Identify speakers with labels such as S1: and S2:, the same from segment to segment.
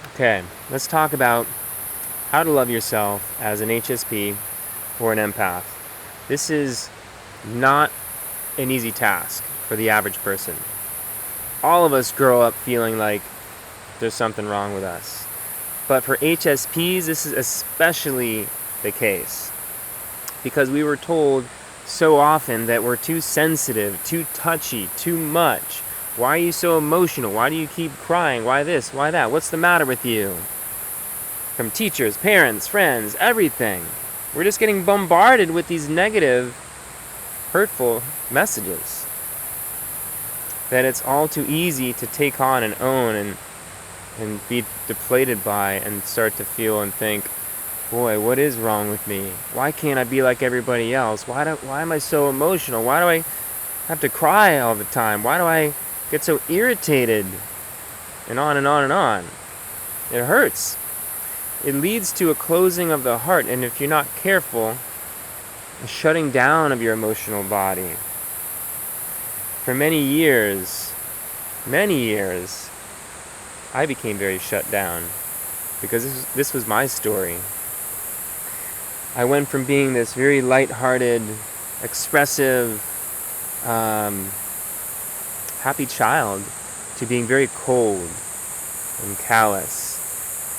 S1: Okay, let's talk about how to love yourself as an HSP or an empath. This is not an easy task for the average person. All of us grow up feeling like there's something wrong with us. But for HSPs, this is especially the case because we were told so often that we're too sensitive, too touchy, too much. Why are you so emotional? Why do you keep crying? Why this? Why that? What's the matter with you? From teachers, parents, friends, everything. We're just getting bombarded with these negative, hurtful messages. That it's all too easy to take on and own and be depleted by and start to feel and think, boy, what is wrong with me? Why can't I be like everybody else? Why am I so emotional? Why do I have to cry all the time? Why do I get so irritated? And on and on and on. It hurts. It leads to a closing of the heart, and if you're not careful, a shutting down of your emotional body. For many years, I became very shut down because this was my story. I went from being this very lighthearted, expressive, happy child to being very cold and callous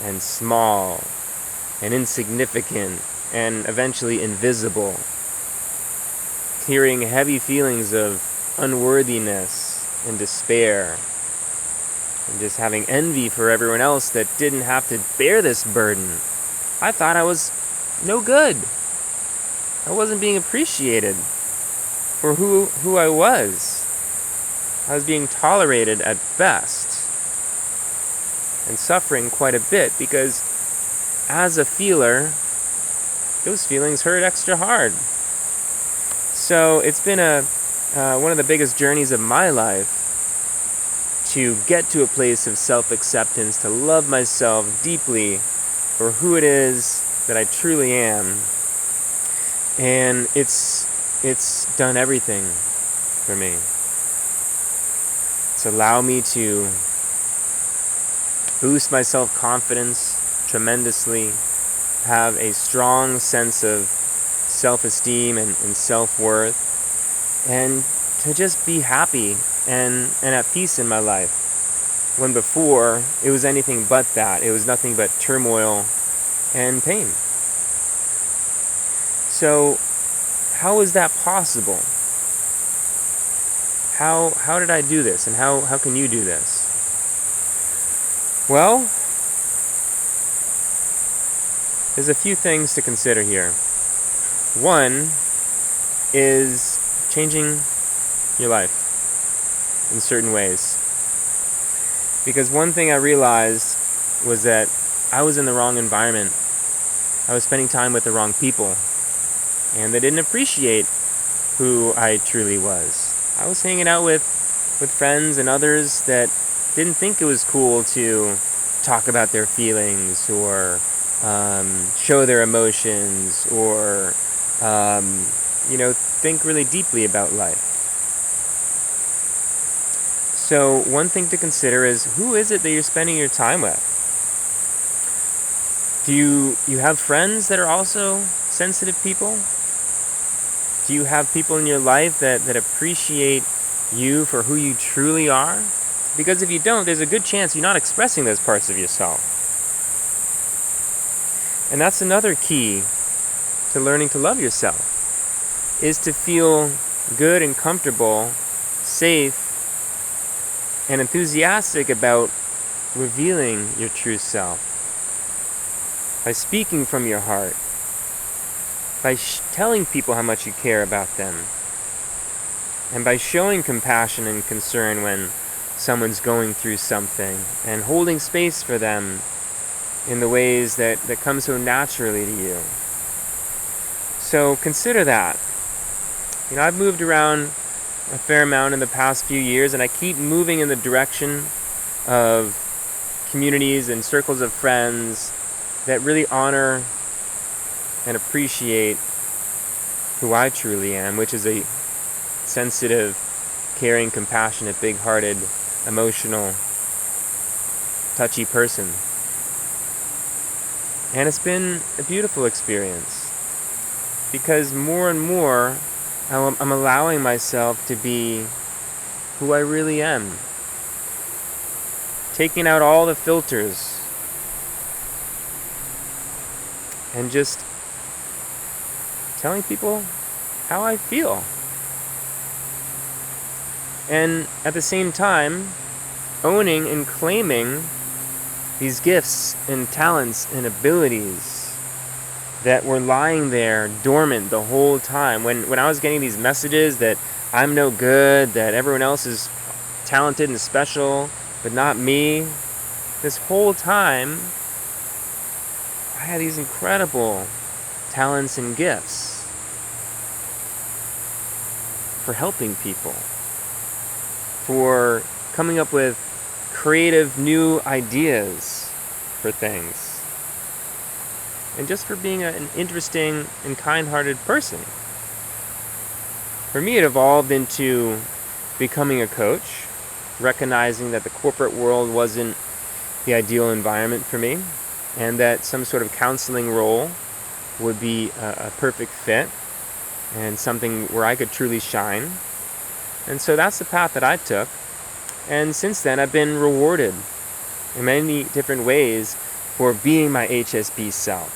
S1: and small and insignificant and eventually invisible, carrying heavy feelings of unworthiness and despair, and just having envy for everyone else that didn't have to bear this burden. I thought I was no good. I wasn't being appreciated for who I was. I was being tolerated at best and suffering quite a bit because as a feeler, those feelings hurt extra hard. So it's been one of the biggest journeys of my life to get to a place of self-acceptance, to love myself deeply for who it is that I truly am. And it's done everything for me. It's allowed me to boost my self-confidence tremendously, have a strong sense of self-esteem and self-worth, and to just be happy and at peace in my life. When before, it was anything but that. It was nothing but turmoil and pain. So, how is that possible? How did I do this, and how can you do this? Well, there's a few things to consider here. One is changing your life in certain ways. Because one thing I realized was that I was in the wrong environment. I was spending time with the wrong people, and they didn't appreciate who I truly was. I was hanging out with friends and others that didn't think it was cool to talk about their feelings or show their emotions or think really deeply about life. So one thing to consider is, who is it that you're spending your time with? Do you have friends that are also sensitive people? Do you have people in your life that appreciate you for who you truly are? Because if you don't, there's a good chance you're not expressing those parts of yourself. And that's another key to learning to love yourself, is to feel good and comfortable, safe, and enthusiastic about revealing your true self. By speaking from your heart. By telling people how much you care about them. And by showing compassion and concern when someone's going through something, and holding space for them in the ways that come so naturally to you. So consider that. I've moved around a fair amount in the past few years, and I keep moving in the direction of communities and circles of friends that really honor and appreciate who I truly am, which is a sensitive, caring, compassionate, big-hearted, emotional, touchy person. And it's been a beautiful experience, because more and more I'm allowing myself to be who I really am. Taking out all the filters and just telling people how I feel. And at the same time, owning and claiming these gifts and talents and abilities that were lying there dormant the whole time. When I was getting these messages that I'm no good, that everyone else is talented and special, but not me, this whole time, I had these incredible talents and gifts for helping people, for coming up with creative new ideas for things, and just for being an interesting and kind-hearted person. For me, it evolved into becoming a coach, recognizing that the corporate world wasn't the ideal environment for me, and that some sort of counseling role would be a perfect fit and something where I could truly shine. And so that's the path that I took. And since then, I've been rewarded in many different ways for being my HSP self.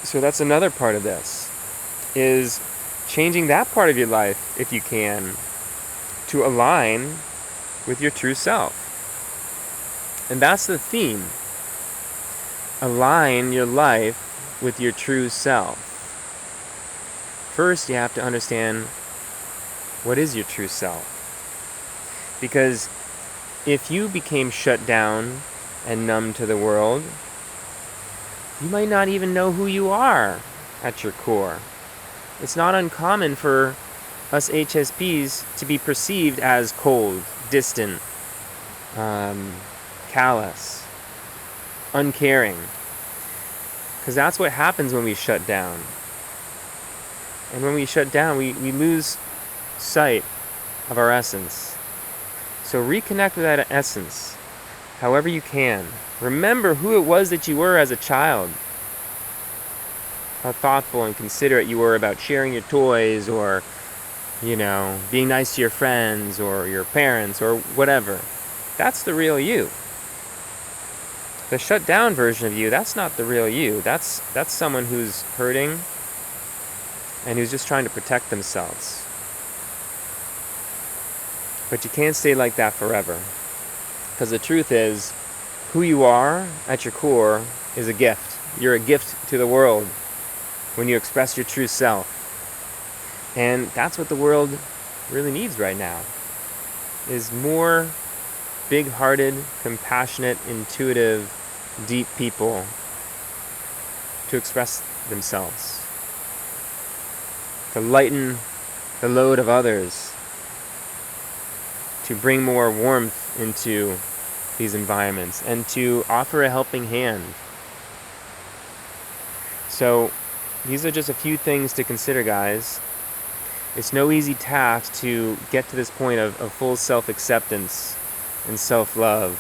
S1: So that's another part of this, is changing that part of your life, if you can, to align with your true self. And that's the theme. Align your life with your true self. First, you have to understand, what is your true self? Because if you became shut down and numb to the world, you might not even know who you are at your core. It's not uncommon for us HSPs to be perceived as cold, distant, callous, uncaring. Because that's what happens when we shut down. And when we shut down, we lose sight of our essence. So reconnect with that essence, however you can. Remember who it was that you were as a child. How thoughtful and considerate you were about sharing your toys, or, being nice to your friends or your parents or whatever. That's the real you. The shut down version of you, that's not the real you. That's someone who's hurting and who's just trying to protect themselves. But you can't stay like that forever. Because the truth is, who you are at your core is a gift. You're a gift to the world when you express your true self. And that's what the world really needs right now, is more big-hearted, compassionate, intuitive, deep people to express themselves, to lighten the load of others, to bring more warmth into these environments, and to offer a helping hand. So these are just a few things to consider, guys. It's no easy task to get to this point of full self-acceptance and self-love.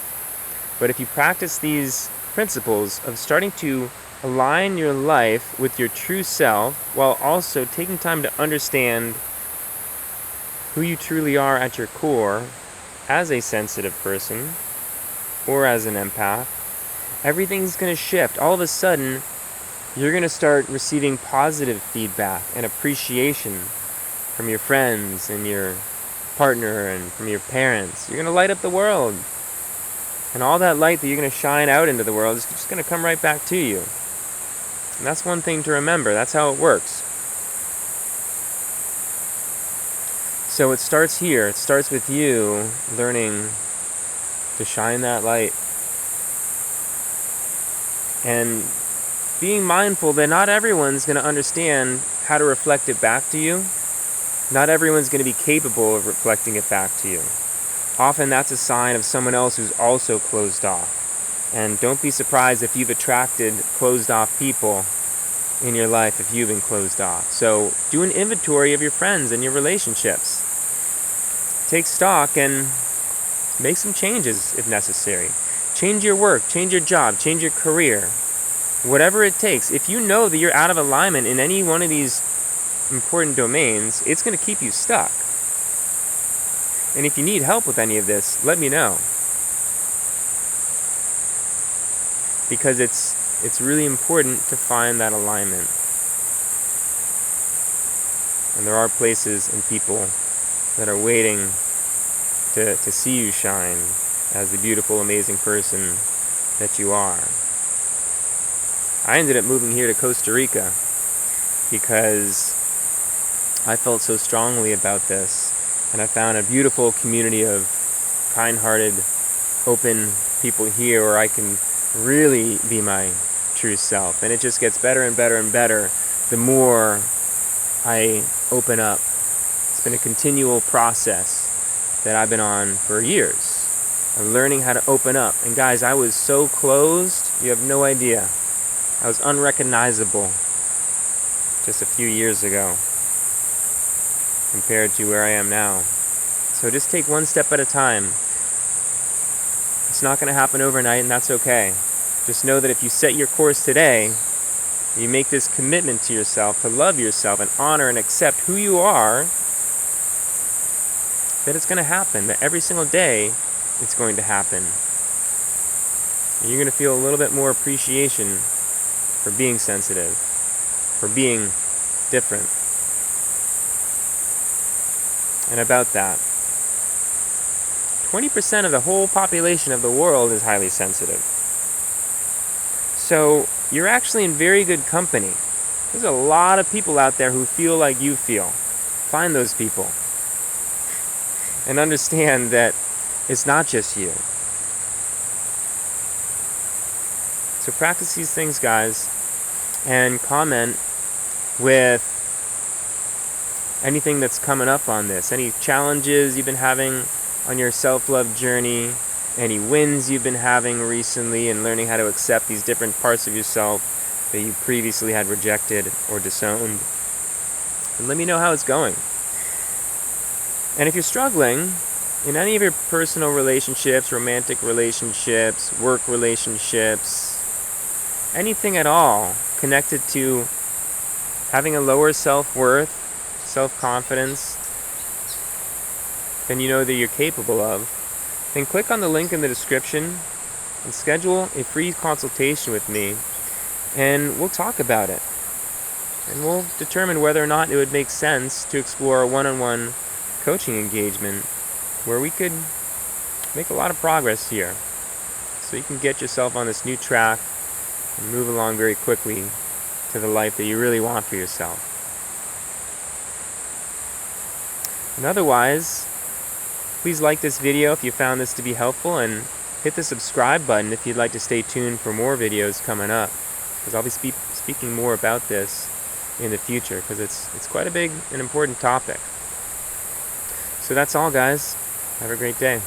S1: But if you practice these principles of starting to align your life with your true self, while also taking time to understand who you truly are at your core as a sensitive person or as an empath, everything's going to shift. All of a sudden, you're going to start receiving positive feedback and appreciation from your friends and your partner and from your parents. You're going to light up the world. And all that light that you're going to shine out into the world is just going to come right back to you. And that's one thing to remember. That's how it works. So it starts here. It starts with you learning to shine that light. And being mindful that not everyone's going to understand how to reflect it back to you. Not everyone's going to be capable of reflecting it back to you. Often that's a sign of someone else who's also closed off. And don't be surprised if you've attracted closed off people in your life if you've been closed off. So do an inventory of your friends and your relationships. Take stock and make some changes if necessary. Change your work, change your job, change your career. Whatever it takes. If you know that you're out of alignment in any one of these important domains, it's going to keep you stuck. And if you need help with any of this, let me know. Because it's really important to find that alignment. And there are places and people that are waiting to see you shine as the beautiful, amazing person that you are. I ended up moving here to Costa Rica because I felt so strongly about this, and I found a beautiful community of kind-hearted, open people here where I can really be my true self. And it just gets better and better and better the more I open up. It's been a continual process that I've been on for years. I'm learning how to open up. And guys, I was so closed, you have no idea. I was unrecognizable just a few years ago compared to where I am now. So just take one step at a time. It's not going to happen overnight, and that's okay. Just know that if you set your course today, you make this commitment to yourself to love yourself and honor and accept who you are, that it's going to happen, that every single day it's going to happen. And you're going to feel a little bit more appreciation for being sensitive, for being different. And about that, 20% of the whole population of the world is highly sensitive. So you're actually in very good company. There's a lot of people out there who feel like you feel. Find those people. And understand that it's not just you. So practice these things, guys, and comment with anything that's coming up on this. Any challenges you've been having on your self-love journey, any wins you've been having recently and learning how to accept these different parts of yourself that you previously had rejected or disowned. And let me know how it's going. And if you're struggling in any of your personal relationships, romantic relationships, work relationships, anything at all connected to having a lower self-worth, self-confidence than you know that you're capable of, then click on the link in the description and schedule a free consultation with me, and we'll talk about it. And we'll determine whether or not it would make sense to explore a one-on-one coaching engagement where we could make a lot of progress here so you can get yourself on this new track and move along very quickly to the life that you really want for yourself. And otherwise, please like this video if you found this to be helpful, and hit the subscribe button if you'd like to stay tuned for more videos coming up, because I'll be speaking more about this in the future, because it's quite a big and important topic. So that's all, guys. Have a great day.